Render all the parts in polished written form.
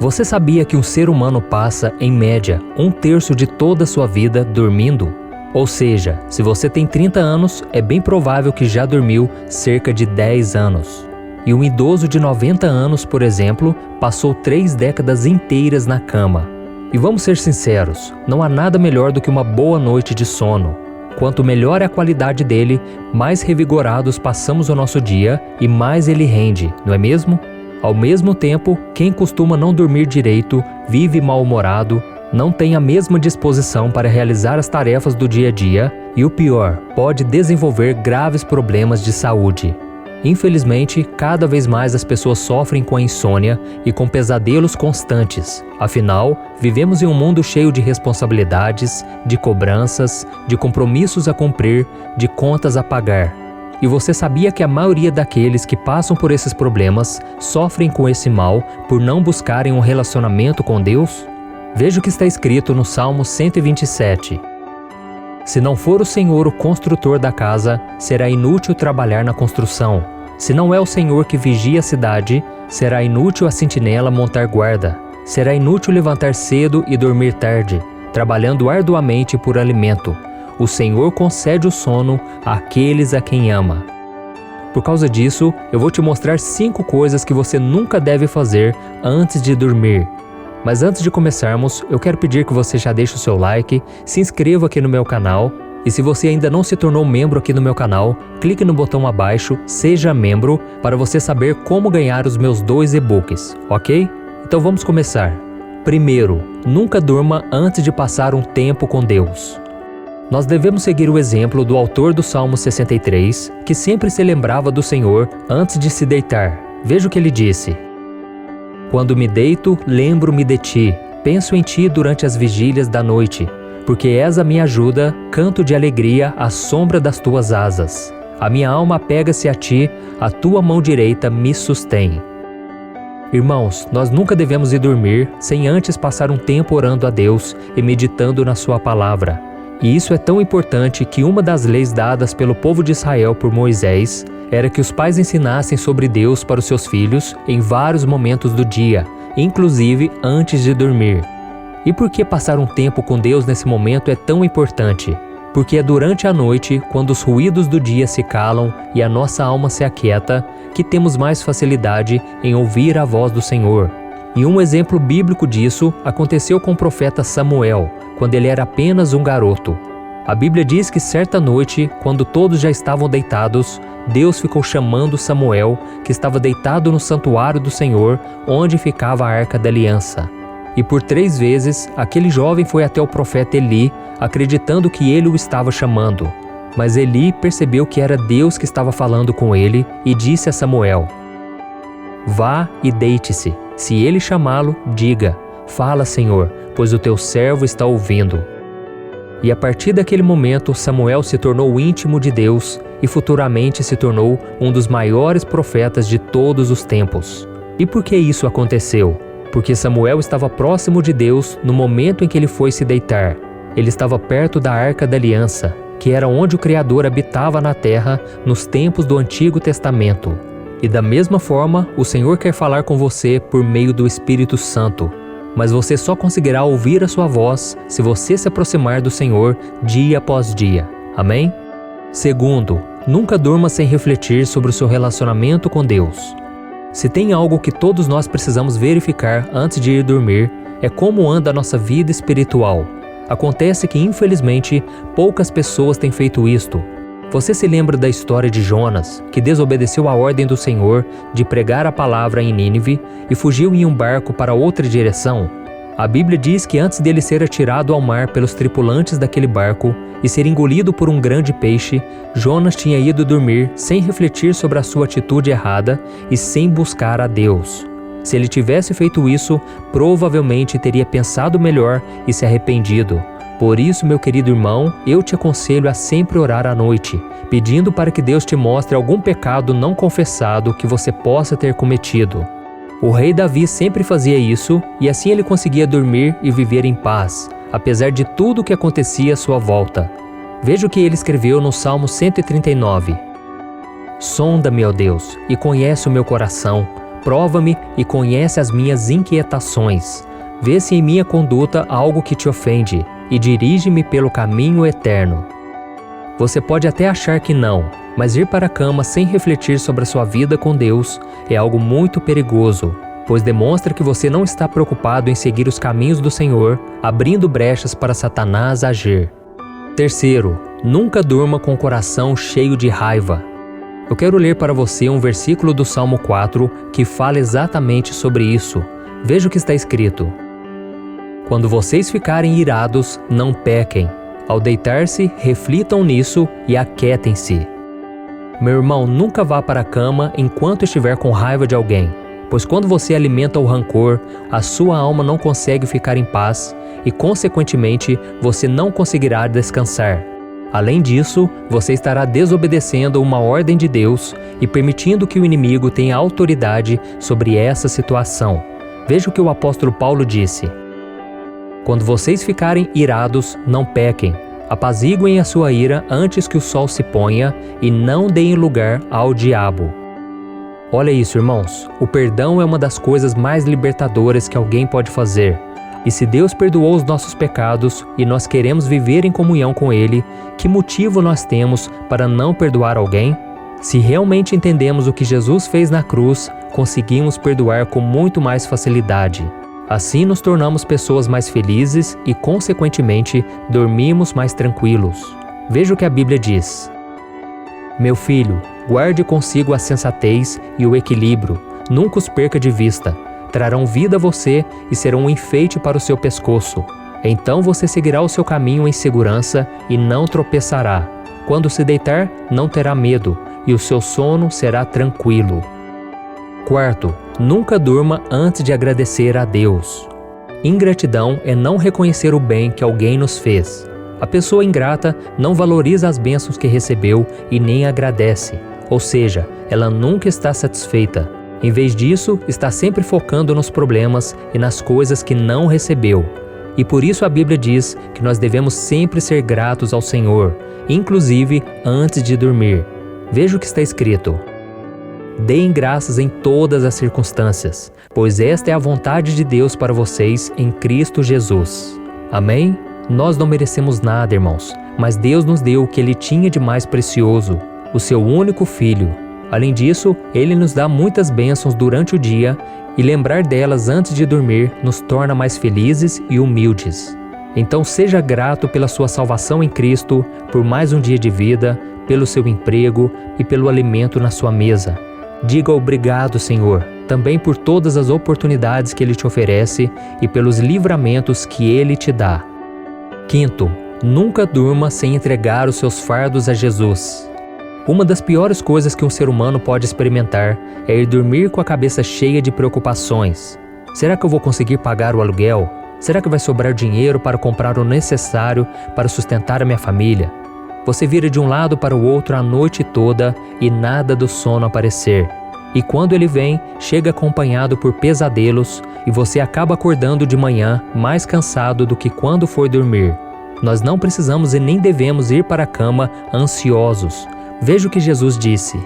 Você sabia que um ser humano passa, em média, 1/3 de toda a sua vida dormindo? Ou seja, se você tem 30 anos, é bem provável que já dormiu cerca de 10 anos. E um idoso de 90 anos, por exemplo, passou 3 décadas inteiras na cama. E vamos ser sinceros, não há nada melhor do que uma boa noite de sono. Quanto melhor é a qualidade dele, mais revigorados passamos o nosso dia e mais ele rende, não é mesmo? Ao mesmo tempo, quem costuma não dormir direito, vive mal-humorado, não tem a mesma disposição para realizar as tarefas do dia a dia e, o pior, pode desenvolver graves problemas de saúde. Infelizmente, cada vez mais as pessoas sofrem com a insônia e com pesadelos constantes. Afinal, vivemos em um mundo cheio de responsabilidades, de cobranças, de compromissos a cumprir, de contas a pagar. E você sabia que a maioria daqueles que passam por esses problemas sofrem com esse mal por não buscarem um relacionamento com Deus? Veja o que está escrito no Salmo 127. Se não for o Senhor o construtor da casa, será inútil trabalhar na construção. Se não é o Senhor que vigia a cidade, será inútil a sentinela montar guarda. Será inútil levantar cedo e dormir tarde, trabalhando arduamente por alimento. O Senhor concede o sono àqueles a quem ama. Por causa disso, eu vou te mostrar 5 coisas que você nunca deve fazer antes de dormir. Mas antes de começarmos, eu quero pedir que você já deixe o seu like, se inscreva aqui no meu canal e se você ainda não se tornou membro aqui no meu canal, clique no botão abaixo, seja membro, para você saber como ganhar os meus 2 e-books, ok? Então vamos começar. Primeiro, nunca durma antes de passar um tempo com Deus. Nós devemos seguir o exemplo do autor do Salmo 63, que sempre se lembrava do Senhor antes de se deitar. Veja o que ele disse. Quando me deito, lembro-me de ti, penso em ti durante as vigílias da noite, porque és a minha ajuda, canto de alegria à sombra das tuas asas. A minha alma apega-se a ti, a tua mão direita me sustém. Irmãos, nós nunca devemos ir dormir sem antes passar um tempo orando a Deus e meditando na sua palavra. E isso é tão importante que uma das leis dadas pelo povo de Israel por Moisés era que os pais ensinassem sobre Deus para os seus filhos em vários momentos do dia, inclusive antes de dormir. E por que passar um tempo com Deus nesse momento é tão importante? Porque é durante a noite, quando os ruídos do dia se calam e a nossa alma se aquieta, que temos mais facilidade em ouvir a voz do Senhor. E um exemplo bíblico disso aconteceu com o profeta Samuel, quando ele era apenas um garoto. A Bíblia diz que certa noite, quando todos já estavam deitados, Deus ficou chamando Samuel, que estava deitado no santuário do Senhor, onde ficava a Arca da Aliança. E por 3 vezes, aquele jovem foi até o profeta Eli, acreditando que ele o estava chamando. Mas Eli percebeu que era Deus que estava falando com ele e disse a Samuel: Vá e deite-se. Se ele chamá-lo, diga: Fala, Senhor, pois o teu servo está ouvindo. E a partir daquele momento, Samuel se tornou íntimo de Deus e futuramente se tornou um dos maiores profetas de todos os tempos. E por que isso aconteceu? Porque Samuel estava próximo de Deus no momento em que ele foi se deitar. Ele estava perto da Arca da Aliança, que era onde o Criador habitava na terra nos tempos do Antigo Testamento. E da mesma forma, o Senhor quer falar com você por meio do Espírito Santo. Mas você só conseguirá ouvir a sua voz se você se aproximar do Senhor dia após dia. Amém? Segundo, nunca durma sem refletir sobre o seu relacionamento com Deus. Se tem algo que todos nós precisamos verificar antes de ir dormir, é como anda a nossa vida espiritual. Acontece que, infelizmente, poucas pessoas têm feito isto. Você se lembra da história de Jonas, que desobedeceu a ordem do Senhor de pregar a palavra em Nínive e fugiu em um barco para outra direção? A Bíblia diz que antes dele ser atirado ao mar pelos tripulantes daquele barco e ser engolido por um grande peixe, Jonas tinha ido dormir sem refletir sobre a sua atitude errada e sem buscar a Deus. Se ele tivesse feito isso, provavelmente teria pensado melhor e se arrependido. Por isso, meu querido irmão, eu te aconselho a sempre orar à noite, pedindo para que Deus te mostre algum pecado não confessado que você possa ter cometido. O rei Davi sempre fazia isso e assim ele conseguia dormir e viver em paz, apesar de tudo o que acontecia à sua volta. Veja o que ele escreveu no Salmo 139. Sonda-me, ó Deus, e conhece o meu coração. prova-me e conhece as minhas inquietações. Vê se em minha conduta há algo que te ofende e dirige-me pelo caminho eterno. Você pode até achar que não, mas ir para a cama sem refletir sobre a sua vida com Deus é algo muito perigoso, pois demonstra que você não está preocupado em seguir os caminhos do Senhor, abrindo brechas para Satanás agir. Terceiro, nunca durma com o coração cheio de raiva. Eu quero ler para você um versículo do Salmo 4 que fala exatamente sobre isso. Veja o que está escrito. Quando vocês ficarem irados, não pequem. Ao deitar-se, reflitam nisso e aquietem-se. Meu irmão, nunca vá para a cama enquanto estiver com raiva de alguém, pois quando você alimenta o rancor, a sua alma não consegue ficar em paz e, consequentemente, você não conseguirá descansar. Além disso, você estará desobedecendo uma ordem de Deus e permitindo que o inimigo tenha autoridade sobre essa situação. Veja o que o apóstolo Paulo disse. Quando vocês ficarem irados, não pequem. Apaziguem a sua ira antes que o sol se ponha e não deem lugar ao diabo. Olha isso, irmãos. O perdão é uma das coisas mais libertadoras que alguém pode fazer. E se Deus perdoou os nossos pecados e nós queremos viver em comunhão com Ele, que motivo nós temos para não perdoar alguém? Se realmente entendemos o que Jesus fez na cruz, conseguimos perdoar com muito mais facilidade. Assim nos tornamos pessoas mais felizes e, consequentemente, dormimos mais tranquilos. Veja o que a Bíblia diz. Meu filho, guarde consigo a sensatez e o equilíbrio, nunca os perca de vista. Trarão vida a você e serão um enfeite para o seu pescoço. Então você seguirá o seu caminho em segurança e não tropeçará. Quando se deitar, não terá medo, e o seu sono será tranquilo. Quarto, nunca durma antes de agradecer a Deus. Ingratidão é não reconhecer o bem que alguém nos fez. A pessoa ingrata não valoriza as bênçãos que recebeu e nem agradece, ou seja, ela nunca está satisfeita. Em vez disso, está sempre focando nos problemas e nas coisas que não recebeu. E por isso a Bíblia diz que nós devemos sempre ser gratos ao Senhor, inclusive antes de dormir. Veja o que está escrito. Deem graças em todas as circunstâncias, pois esta é a vontade de Deus para vocês em Cristo Jesus. Amém? Nós não merecemos nada, irmãos, mas Deus nos deu o que Ele tinha de mais precioso, o seu único Filho. Além disso, Ele nos dá muitas bênçãos durante o dia e lembrar delas antes de dormir nos torna mais felizes e humildes. Então seja grato pela sua salvação em Cristo, por mais um dia de vida, pelo seu emprego e pelo alimento na sua mesa. Diga obrigado, Senhor, também por todas as oportunidades que Ele te oferece e pelos livramentos que Ele te dá. Quinto, nunca durma sem entregar os seus fardos a Jesus. Uma das piores coisas que um ser humano pode experimentar é ir dormir com a cabeça cheia de preocupações. Será que eu vou conseguir pagar o aluguel? Será que vai sobrar dinheiro para comprar o necessário para sustentar a minha família? Você vira de um lado para o outro a noite toda e nada do sono aparecer. E quando ele vem, chega acompanhado por pesadelos e você acaba acordando de manhã mais cansado do que quando foi dormir. Nós não precisamos e nem devemos ir para a cama ansiosos. Veja o que Jesus disse.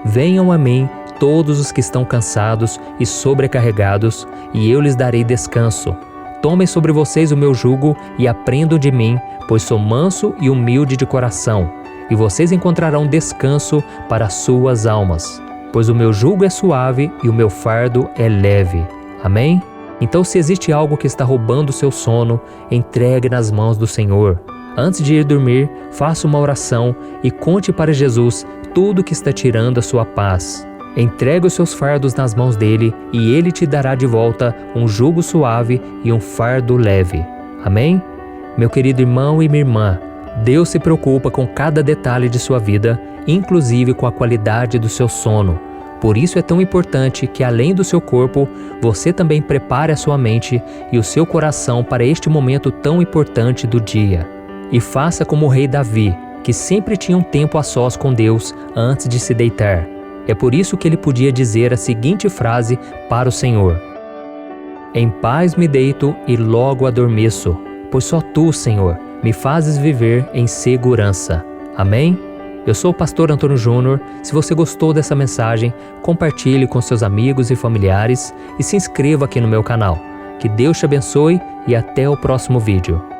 Venham a mim todos os que estão cansados e sobrecarregados, e eu lhes darei descanso. Tomem sobre vocês o meu jugo e aprendam de mim, pois sou manso e humilde de coração, e vocês encontrarão descanso para as suas almas. Pois o meu jugo é suave e o meu fardo é leve. Amém? Então, se existe algo que está roubando o seu sono, entregue nas mãos do Senhor. Antes de ir dormir, faça uma oração e conte para Jesus tudo que está tirando a sua paz. Entregue os seus fardos nas mãos dele e ele te dará de volta um jugo suave e um fardo leve. Amém? Meu querido irmão e minha irmã, Deus se preocupa com cada detalhe de sua vida, inclusive com a qualidade do seu sono. Por isso é tão importante que, além do seu corpo, você também prepare a sua mente e o seu coração para este momento tão importante do dia. E faça como o rei Davi, que sempre tinha um tempo a sós com Deus antes de se deitar. É por isso que ele podia dizer a seguinte frase para o Senhor: Em paz me deito e logo adormeço, pois só Tu, Senhor, me fazes viver em segurança. Amém? Eu sou o pastor Antônio Júnior. Se você gostou dessa mensagem, compartilhe com seus amigos e familiares e se inscreva aqui no meu canal. Que Deus te abençoe e até o próximo vídeo.